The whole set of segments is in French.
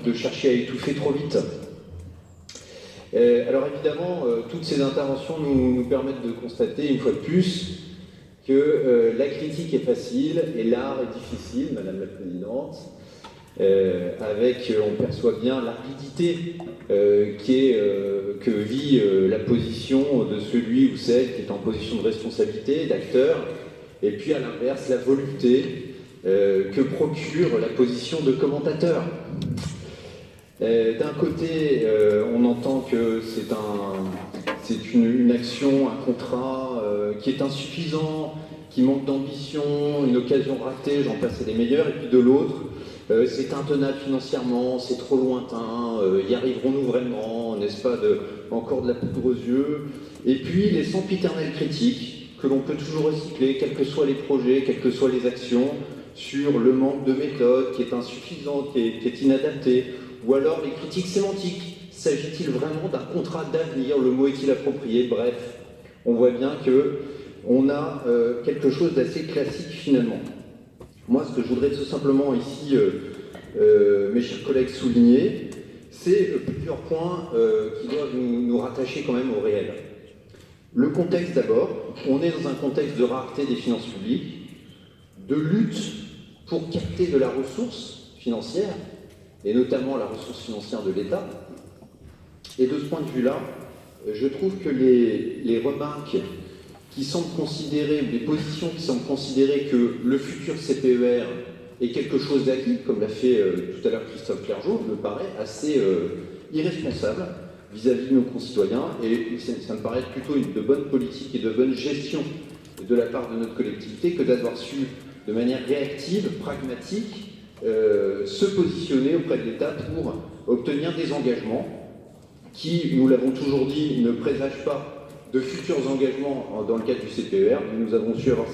de chercher à étouffer trop vite. Alors évidemment, toutes ces interventions nous permettent de constater une fois de plus que la critique est facile et l'art est difficile, Madame la Présidente, on perçoit bien l'aridité que vit la position de celui ou celle qui est en position de responsabilité, d'acteur, et puis à l'inverse, la volupté que procure la position de commentateur. D'un côté, on entend que c'est une action, un contrat qui est insuffisant, qui manque d'ambition, une occasion ratée, j'en passe et des meilleurs, et puis de l'autre, c'est intenable financièrement, c'est trop lointain, y arriverons-nous vraiment, n'est-ce pas, encore de la poudre aux yeux, et puis les sempiternelles critiques que l'on peut toujours recycler, quels que soient les projets, quelles que soient les actions, sur le manque de méthode qui est insuffisant, qui est inadapté, ou alors les critiques sémantiques. S'agit-il vraiment d'un contrat d'avenir? Le mot est-il approprié? Bref, on voit bien qu'on a quelque chose d'assez classique finalement. Moi, ce que je voudrais tout simplement ici, mes chers collègues, souligner, c'est plusieurs points qui doivent nous rattacher quand même au réel. Le contexte d'abord, on est dans un contexte de rareté des finances publiques, de lutte pour capter de la ressource financière, et notamment la ressource financière de l'État. Et de ce point de vue-là, je trouve que les remarques qui semblent considérer, ou les positions qui semblent considérer que le futur CPER est quelque chose d'acquis, comme l'a fait tout à l'heure Christophe Clergeau, me paraît assez irresponsable vis-à-vis de nos concitoyens, et ça me paraît plutôt de bonne politique et de bonne gestion de la part de notre collectivité que d'avoir su, de manière réactive, pragmatique, se positionner auprès de l'État pour obtenir des engagements qui, nous l'avons toujours dit, ne présagent pas de futurs engagements dans le cadre du CPER, mais nous avons su avoir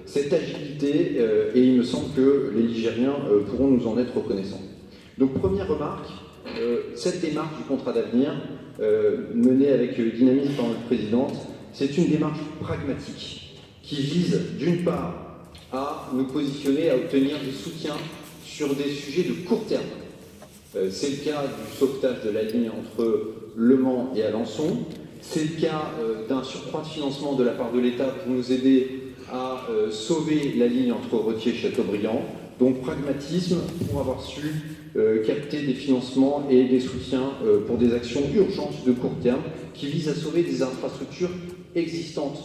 cette agilité et il me semble que les Ligériens pourront nous en être reconnaissants. Donc première remarque, cette démarche du contrat d'avenir menée avec dynamisme par notre présidente, c'est une démarche pragmatique qui vise d'une part à nous positionner, à obtenir des soutiens sur des sujets de court terme. C'est le cas du sauvetage de la ligne entre Le Mans et Alençon. C'est le cas d'un surcroît de financement de la part de l'État pour nous aider à sauver la ligne entre Retier et Châteaubriand. Donc pragmatisme pour avoir su capter des financements et des soutiens pour des actions urgentes de court terme qui visent à sauver des infrastructures existantes,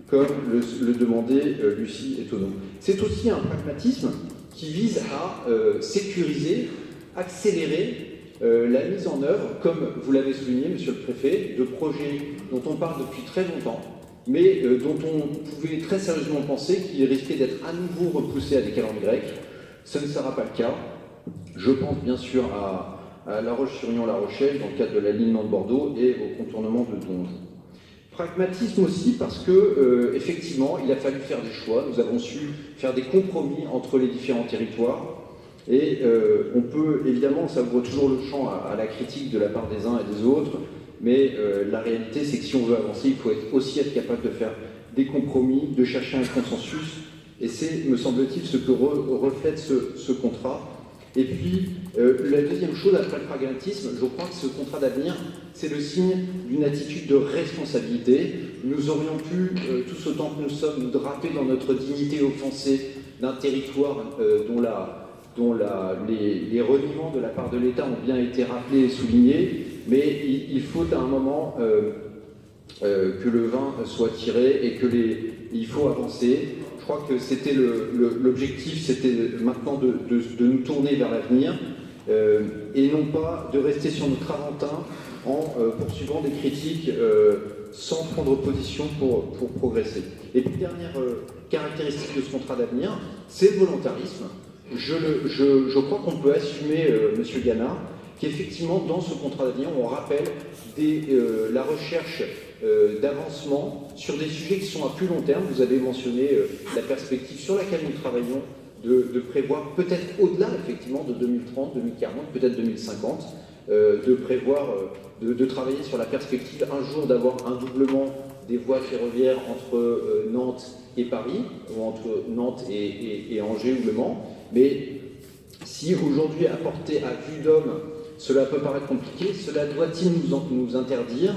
comme le demandait Lucie Etonneau. C'est aussi un pragmatisme qui vise à sécuriser, accélérer la mise en œuvre, comme vous l'avez souligné, Monsieur le Préfet, de projets dont on parle depuis très longtemps, mais dont on pouvait très sérieusement penser qu'ils risquaient d'être à nouveau repoussés à des calendes grecques. Ce ne sera pas le cas. Je pense bien sûr à La Roche-sur-Yon-La Rochelle, dans le cadre de la ligne Nantes-Bordeaux, et au contournement de Donge. Pragmatisme aussi parce que, effectivement, il a fallu faire des choix. Nous avons su faire des compromis entre les différents territoires. Et on peut, évidemment, ça ouvre toujours le champ à la critique de la part des uns et des autres, mais la réalité, c'est que si on veut avancer, il faut aussi être capable de faire des compromis, de chercher un consensus, et c'est, me semble-t-il, ce que reflète ce contrat. Et puis, la deuxième chose, après le pragmatisme, je crois que ce contrat d'avenir, c'est le signe d'une attitude de responsabilité. Nous aurions pu, tous autant que nous sommes, nous draper dans notre dignité offensée d'un territoire dont les reniements de la part de l'État ont bien été rappelés et soulignés, mais il faut à un moment que le vin soit tiré et il faut avancer. Je crois que c'était l'objectif, c'était maintenant de nous tourner vers l'avenir et non pas de rester sur notre aventin en poursuivant des critiques sans prendre position pour progresser. Et puis, dernière caractéristique de ce contrat d'avenir, c'est le volontarisme. Je crois qu'on peut assumer, Monsieur Gana, qu'effectivement, dans ce contrat d'avenir, on rappelle la recherche d'avancement sur des sujets qui sont à plus long terme. Vous avez mentionné la perspective sur laquelle nous travaillons de prévoir, peut-être au-delà, effectivement, de 2030, 2040, peut-être 2050, de prévoir, de travailler sur la perspective un jour d'avoir un doublement des voies ferroviaires entre Nantes et Paris, ou entre Nantes et Angers ou Le Mans. Mais Si aujourd'hui, à portée à vue d'homme, cela peut paraître compliqué, cela doit-il nous interdire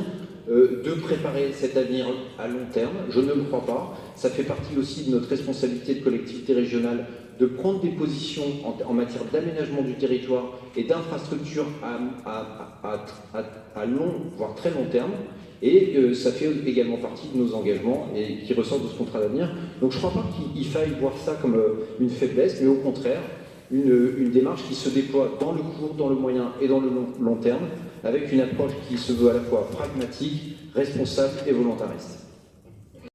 de préparer cet avenir à long terme? Je ne le crois pas. Ça fait partie aussi de notre responsabilité de collectivité régionale de prendre des positions en matière d'aménagement du territoire et d'infrastructures à long, voire très long terme. Et ça fait également partie de nos engagements et qui ressortent de ce contrat d'avenir. Donc je ne crois pas qu'il faille voir ça comme une faiblesse, mais au contraire, une démarche qui se déploie dans le court, dans le moyen et dans le long terme, avec une approche qui se veut à la fois pragmatique, responsable et volontariste.